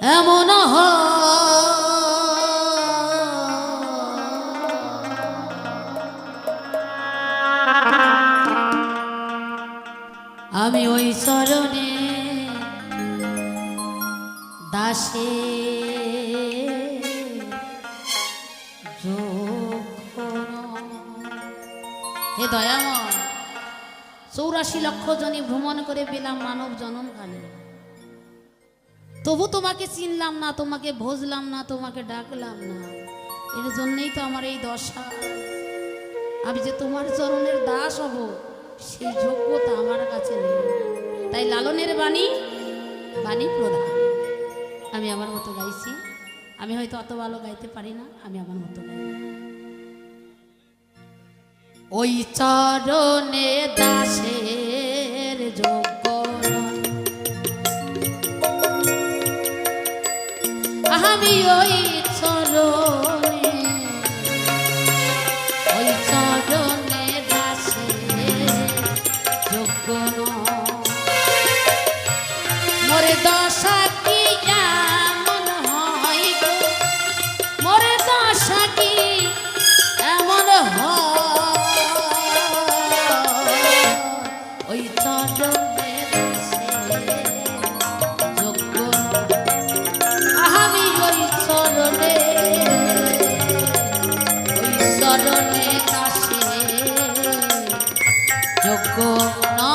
এমন আমি ওই চরণে দাসে হে দয়াময় 84 লক্ষ জনি ভ্রমণ করে পেলাম মানব জন্ম কালে, তবু তোমাকে চিনলাম না, তোমাকে ভজলাম না, তোমাকে ডাকলাম না। এর জন্যই তো আমার এই দশা। আমি যে তোমার চরণের দাস হব সেই যোগ্যতা আমার কাছে নেই। তাই লালনের বাণী বাণী প্রধান। আমি আমার মতো গাইছি। আমি হয়তো অত ভালো গাইতে পারি না, আমি আমার মতো গাই। ওই চরণে দাসের যোগ্য আমি ওই চরণে দাসের যোগ্য মোরে দশা কি এমন হয় গো, মোরে দশা কি এমন হয় ওই চরণে যোগ্য আমি ওই চরণে দাসে যোগ্য না।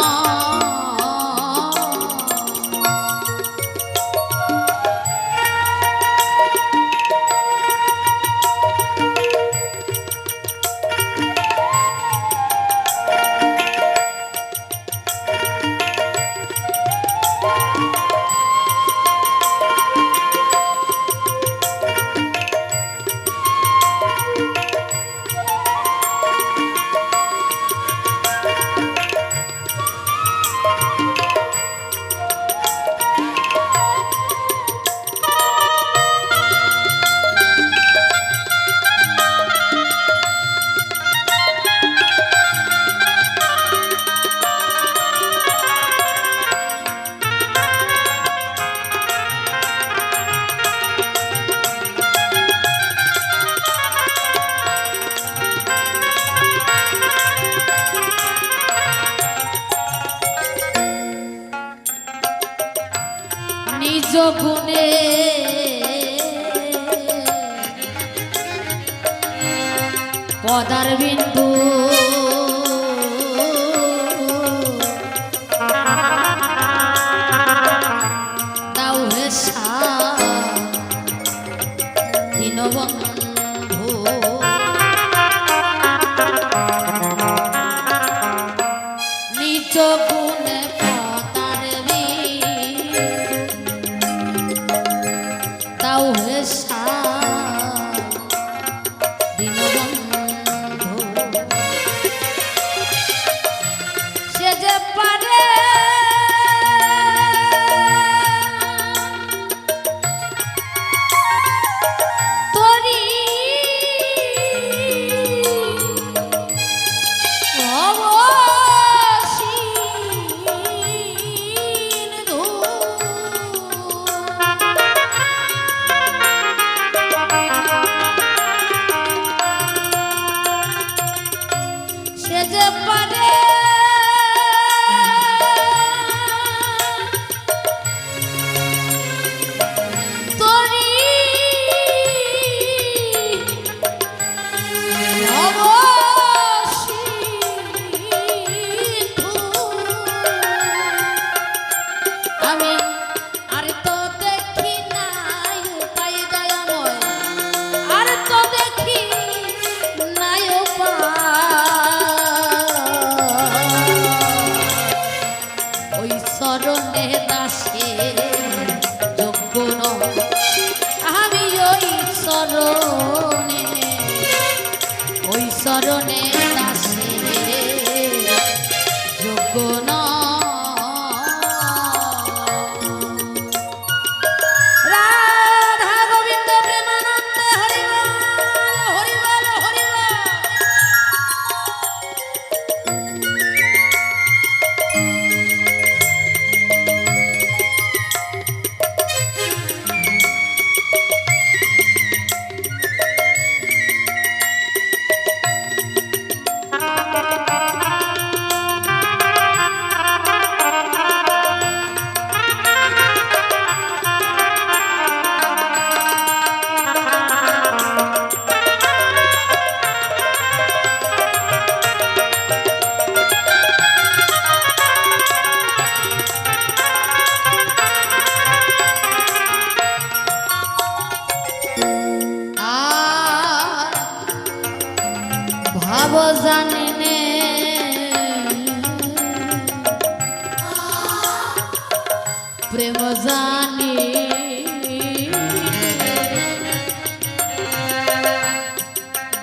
নিজ গুণে পদার বিন্দু দাও হে দীনবন্ধু নিজ গুণে দাও হে দীনবন্ধু সে যে পারে তোরি চরণে দাসে যোগ্য না। রাধা গোবিন্দ প্রেমানন্দে হরি বল হরি বল হরি বল। প্রেম জানি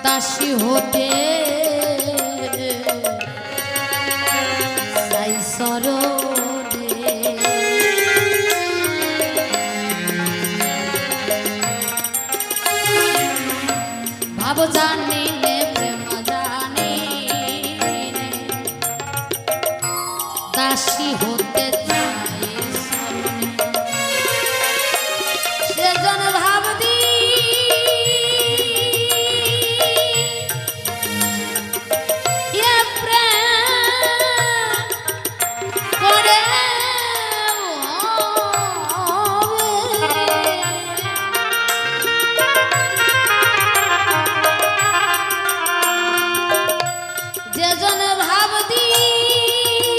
দাসী হতে চাই সরণে ভাব জানি নে প্রেম জানি নে দাসী হতে চাই সরণে সেজন ভাব দি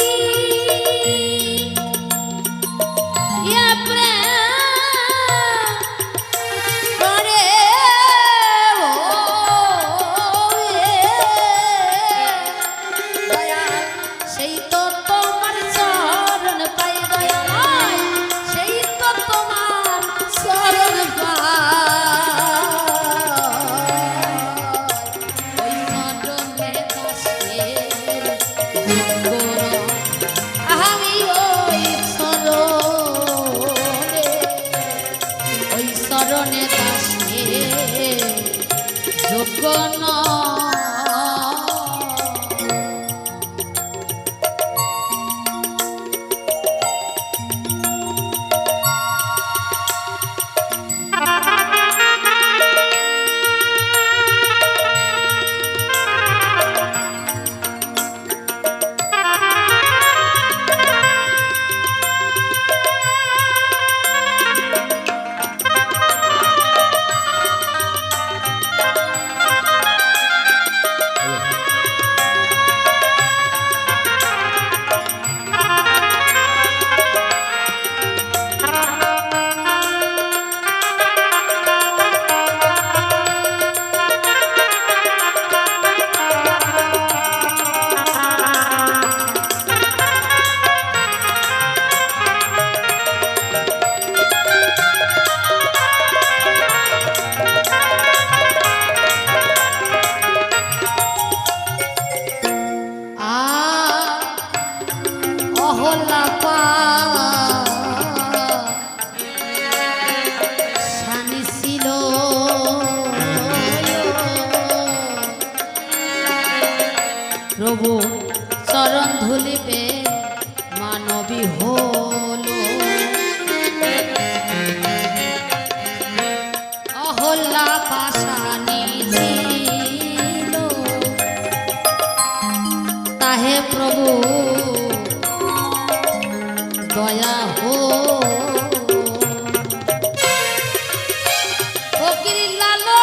প্রভু চরণ ধুলিবে মানবী হলো অহল্যা পাশানি ছিল তাহে প্রভু দয়া হো লালো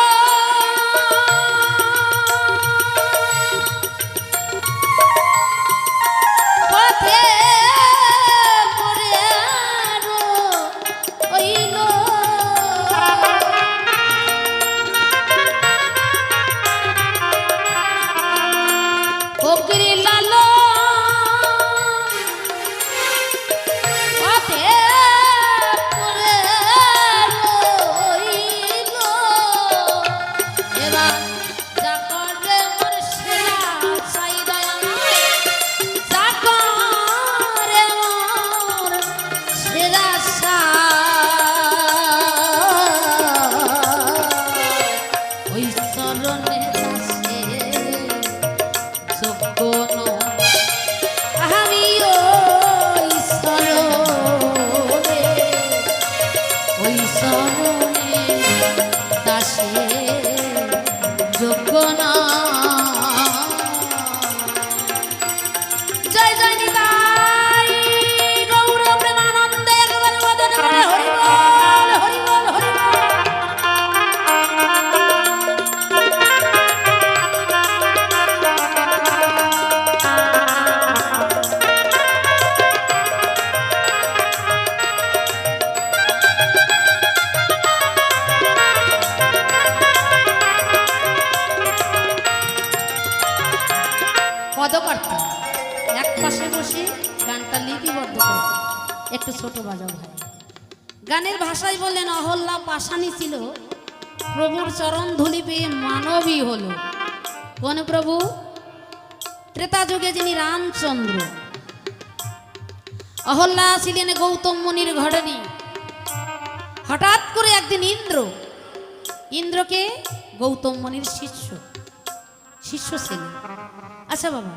একটু ছোট বাজাও ভাই। গানের ভাষায় বললেন অহল্যা পাষাণী ছিল, প্রভুর চরণ ধুলি পেয়ে মানবী হলো। কোন প্রভু? ত্রেতা যুগে যিনি রামচন্দ্র। অহল্যা ছিলেন গৌতম মুনির ঘরেনি। হঠাৎ করে একদিন ইন্দ্রকে গৌতম মুনির শিষ্য ছিলেন। আচ্ছা বাবা,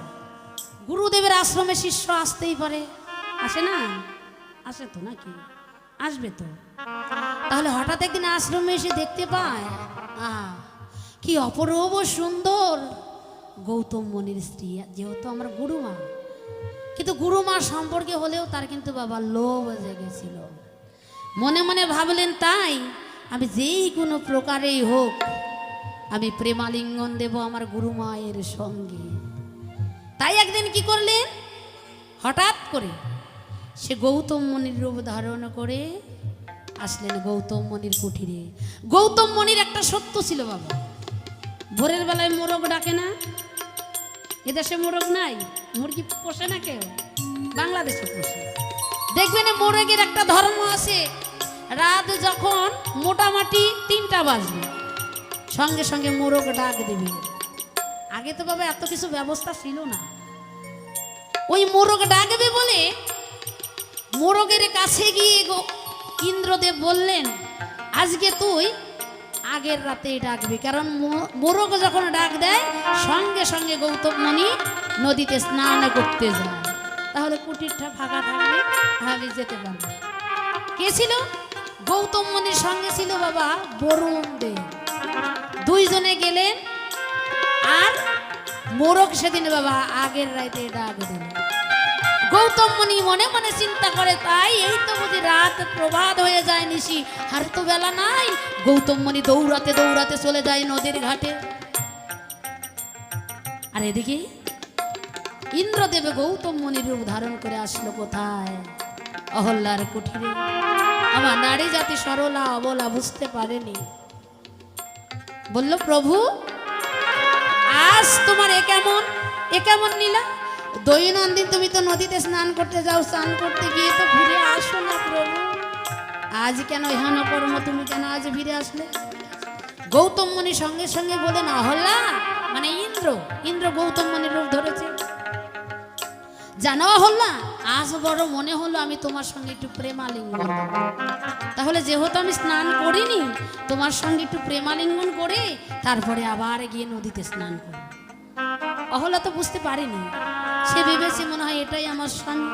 গুরুদেবের আশ্রমে শিষ্য আসতেই পারে, আসে না? আসে তো নাকি? আসবে তো। তাহলে হঠাৎ একদিন আশ্রমে এসে দেখতে পায় কি অপরূপ সুন্দর গৌতম মুনির স্ত্রী, যেহেতু আমার গুরুমা, কিন্তু গুরুমা সম্পর্কে হলেও তার কিন্তু বাবা লোভ জেগেছিল। মনে মনে ভাবলেন তাই আমি যেই কোনো প্রকারেই হোক আমি প্রেমালিঙ্গন দেব আমার গুরুমায়ের সঙ্গে। তাই একদিন কি করলেন, হঠাৎ করে সে গৌতম মুনির রূপ ধারণ করে আসলেন গৌতম মুনির কুঠিরে। গৌতম মুনির একটা সত্য ছিল বাবা, ভোরের বেলায় মোরগ ডাকে না? এদেশে মোরগ নাই, মুরগি পোষে না কেউ, বাংলাদেশে পোষে। দেখবেন মোরগের একটা ধর্ম আছে, রাত যখন মোটামুটি 3টা বাজবে সঙ্গে সঙ্গে মোরগ ডাক দেবে। আগে তো বাবা এত কিছু ব্যবস্থা ছিল না। ওই মোরগ ডাকবে বলে মোরগের কাছে গিয়ে ইন্দ্রদেব বললেন আজকে তুই আগের রাতে ডাকবি, কারণ মোরগ যখন ডাক দেয় সঙ্গে সঙ্গে গৌতম মুনি নদীতে স্নান করতে যায়, তাহলে কুটিরটা ফাঁকা থাকবে, আমি যেতে পারবো। কে ছিল? গৌতম মুনির সঙ্গে ছিল বাবা বরুণ দেব। দুইজনে গেলেন, আর মোরগ সেদিন বাবা আগের রাতে ডাক দিল। গৌতম মুনি মনে মনে চিন্তা করে তাই এই তো বুঝি রাত প্রভাত হয়ে যায় নিশি, আর তো বেলা নাই। গৌতম মুনি দৌড়াতে দৌড়াতে চলে যায় নদীর ঘাটে। আর এদিকে ইন্দ্রদেব গৌতম মুনির রূপ ধারণ করে আসলো কোথায়? অহল্যার কুঠিরে। আমার নারী জাতি সরলা অবলা বুঝতে পারেনি, বলল প্রভু আজ তোমার এ কেমন নীলা? দৈনন্দিন তুমি তো নদীতে স্নান করতে যাও, স্নান করতে গিয়ে তো ফিরে আসো না প্রভু, আজ কেন হেন কর্ম, তুমি কেন আজ ফিরে আসলে? গৌতম মুনি সঙ্গে সঙ্গে বলেন অহল্যা মানে ইন্দ্র গৌতম মুনির রূপ ধরেছে। জানো অহল্যা, আজ বড় মনে হলো আমি তোমার সঙ্গে একটু প্রেমালিঙ্গন। তাহলে যেহেতু আমি স্নান করিনি, তোমার সঙ্গে একটু প্রেমালিঙ্গন করে তারপরে আবার গিয়ে নদীতে স্নান করি। অহল্যা তো বুঝতে পারেনি, সে ভেবেছে মনে হয় এটাই আমার স্বামী।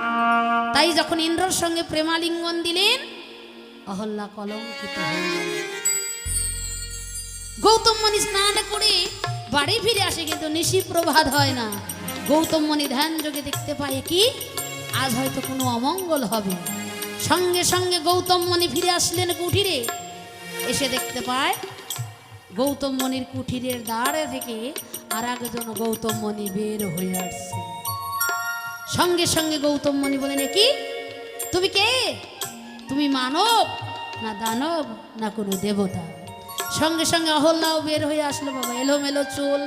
তাই যখন ইন্দ্রর সঙ্গে প্রেমালিঙ্গন দিলেন অহল্যা কলঙ্কিত হয়ে গেল। গৌতম মুনি স্নান করে বাড়ি ফিরে আসে, কিন্তু নিশি প্রভাত হয় না। গৌতম মুনি ধ্যান যোগে দেখতে পায় কি আজ হয়তো কোনো অমঙ্গল হবে। সঙ্গে সঙ্গে গৌতম মুনি ফিরে আসলেন কুঠিরে। এসে দেখতে পায় গৌতম মুনির কুঠিরের দ্বারে থেকে আর একজন গৌতম মুনি বের হয়ে আসছে। সঙ্গে সঙ্গে গৌতম মুনি বলেন কি তুমি কে? তুমি মানব না দানব না কোনো দেবতা? সঙ্গে সঙ্গে অহল্যাও বের হয়ে আসলো বাবা, এলোমেলো চুল,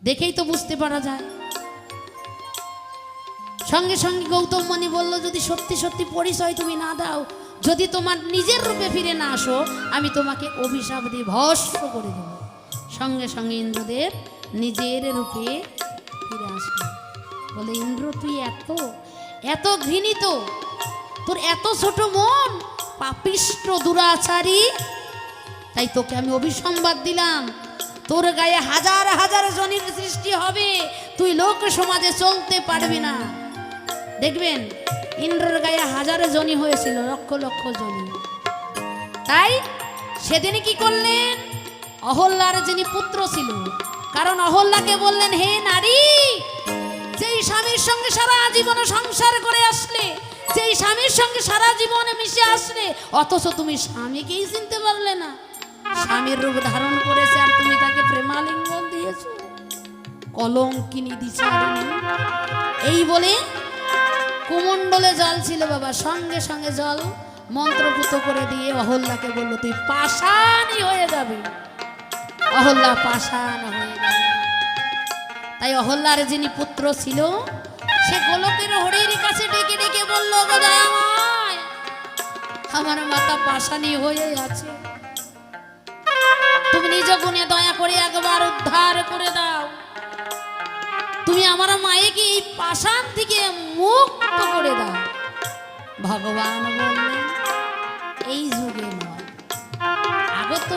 দেখেই তো বুঝতে পারা যায়। সঙ্গে সঙ্গে গৌতম মুনি বলল যদি সত্যি সত্যি পরিচয় তুমি না দাও, যদি তোমার নিজের রূপে ফিরে না আসো, আমি তোমাকে অভিশাপ দিয়ে ভস্ম করে দেব। সঙ্গে সঙ্গে ইন্দ্রদেব নিজের রূপে ফিরে আসলো। বলে ইন্দ্র তুই এত ঘৃণিত, তোর এত ছোট মন, পাপিষ্ট দুরাচারী, তাই তোকে আমি অভিসংবাদ দিলাম তোর গায়ে হাজার হাজার জনির সৃষ্টি হবে, তুই লোক সমাজে চলতে পারবি না। দেখবেন ইন্দ্রর গায়ে হাজার জনি হয়েছিল, লক্ষ লক্ষ জনি। তাই সেদিন কি করলেন? অহল্যার যিনি পুত্র ছিল, কারণ অহল্যাকে বললেন হে নারী, যেই স্বামীর সঙ্গে সারা জীবন সংসার করে আসলে, যেই স্বামীর সঙ্গে সারা জীবনে মিশে আসলে, অথচ তুমি স্বামীকেই চিনতে পারলে না। স্বামীর রূপ ধারণ করেছে আর তুমি তাকে প্রেমালিঙ্গন দিয়েছ, কলঙ্কিনী দিশারিণী। এই বলে কুমণ্ডলে জল ছিল বাবা, সঙ্গে সঙ্গে জল মন্ত্রপুত করে দিয়ে অহল্যাকে বলল তুই পাষাণই হয়ে যাবি। অহল্যা পাষাণ হয়ে গেল। তাই অহল্যার যিনি পুত্র ছিল সে গোলকের হরির কাছে ডেকে ডেকে বলল, গো দয়াময়, আমার মাথা পাশানি হয়ে আছে, তুমি নিজ গুণে দয়া করে একবার উদ্ধার করে দাও, তুমি আমার মায়েকে এই পাশান থেকে মুক্ত করে দাও। ভগবান বললেন, এই যুগে নয়, আগত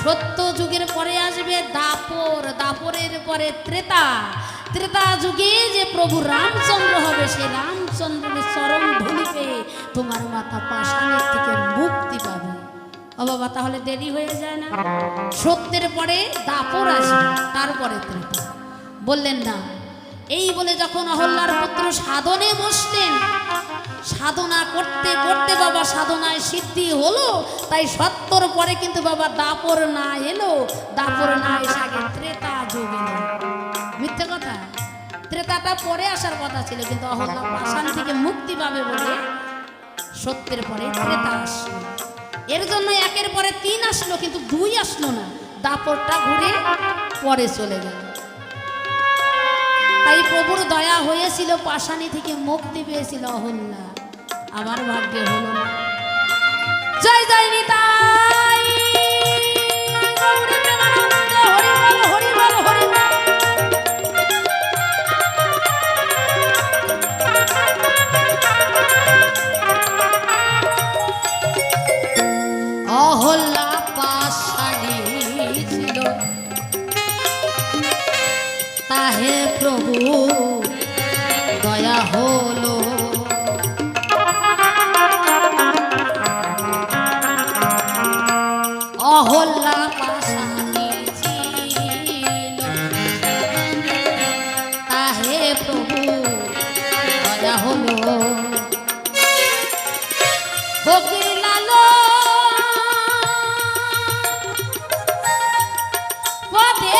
সত্য যুগের পরে আসবে দাপর, দাপরের পরে ত্রেতা, ত্রেতা যুগে যে প্রভু রামচন্দ্র হবে, সে রামচন্দ্রের চরণ ধুলি পেয়ে তোমার মাথা পাশানের থেকে মুক্তি পাবে। ও বাবা, তাহলে দেরি হয়ে যায় না? সত্যের পরে দাপর আসবে, তারপরে ত্রেতা। বললেন না। এই বলে যখন অহল্যার পুত্র সাধনে বসলেন, সাধনা করতে করতে বাবা সাধনায় সিদ্ধি হলো, তাই সত্তর পরে কিন্তু বাবা দাপর না এলো, দাপর না এসে আগে ত্রেতা যুগ এলো। মিথ্যে কথা, ত্রেতাটা পরে আসার কথা ছিল, কিন্তু অহল্যা পাষাণ থেকে মুক্তি পাবে বলে সত্যের পরে ত্রেতা আসলো। এর জন্য একের পরে 3 আসলো, কিন্তু 2 আসলো না, দাপরটা ঘুরে পরে চলে গেল। তাই প্রভুর দয়া হয়েছিল, পাশানি থেকে মুক্তি পেয়েছিল অহল্যা, আমার ভাগ্যে হলো না। জয় জয় নিতাই, গৌরী প্রেমানন্দ, হরি বল হরি বল হরি বল। অহল্যা পাশানি ছিল, তাহে প্রভু দয়া হলো। অহল্যা পাশানি ছিল, তাহে প্রভু দয়া হলো। ফকির লালো পদে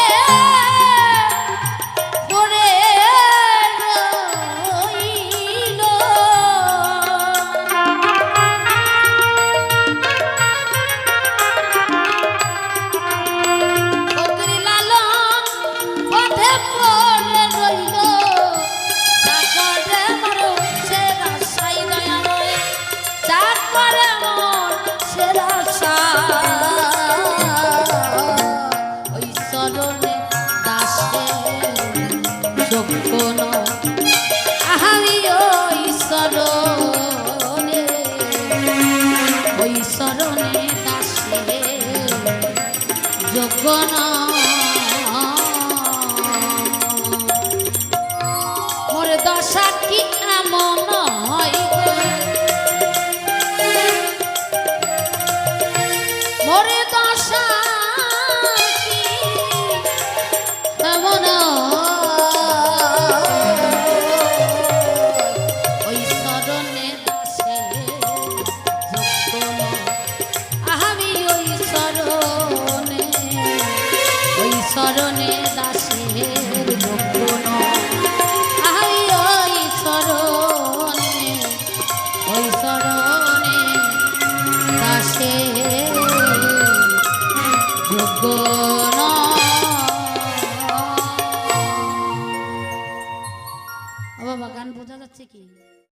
মোর দশা কি এমন হয়, মোর দশা কি এমন, ওই শরণে দাসে আমি ওই শরণে, ওই শরণে দাসের যোগ্য নয়, আমি ওই শরণে, ওই শরণে দাসের যোগ্য নয়। বাবা, গান বোঝা যাচ্ছে কি?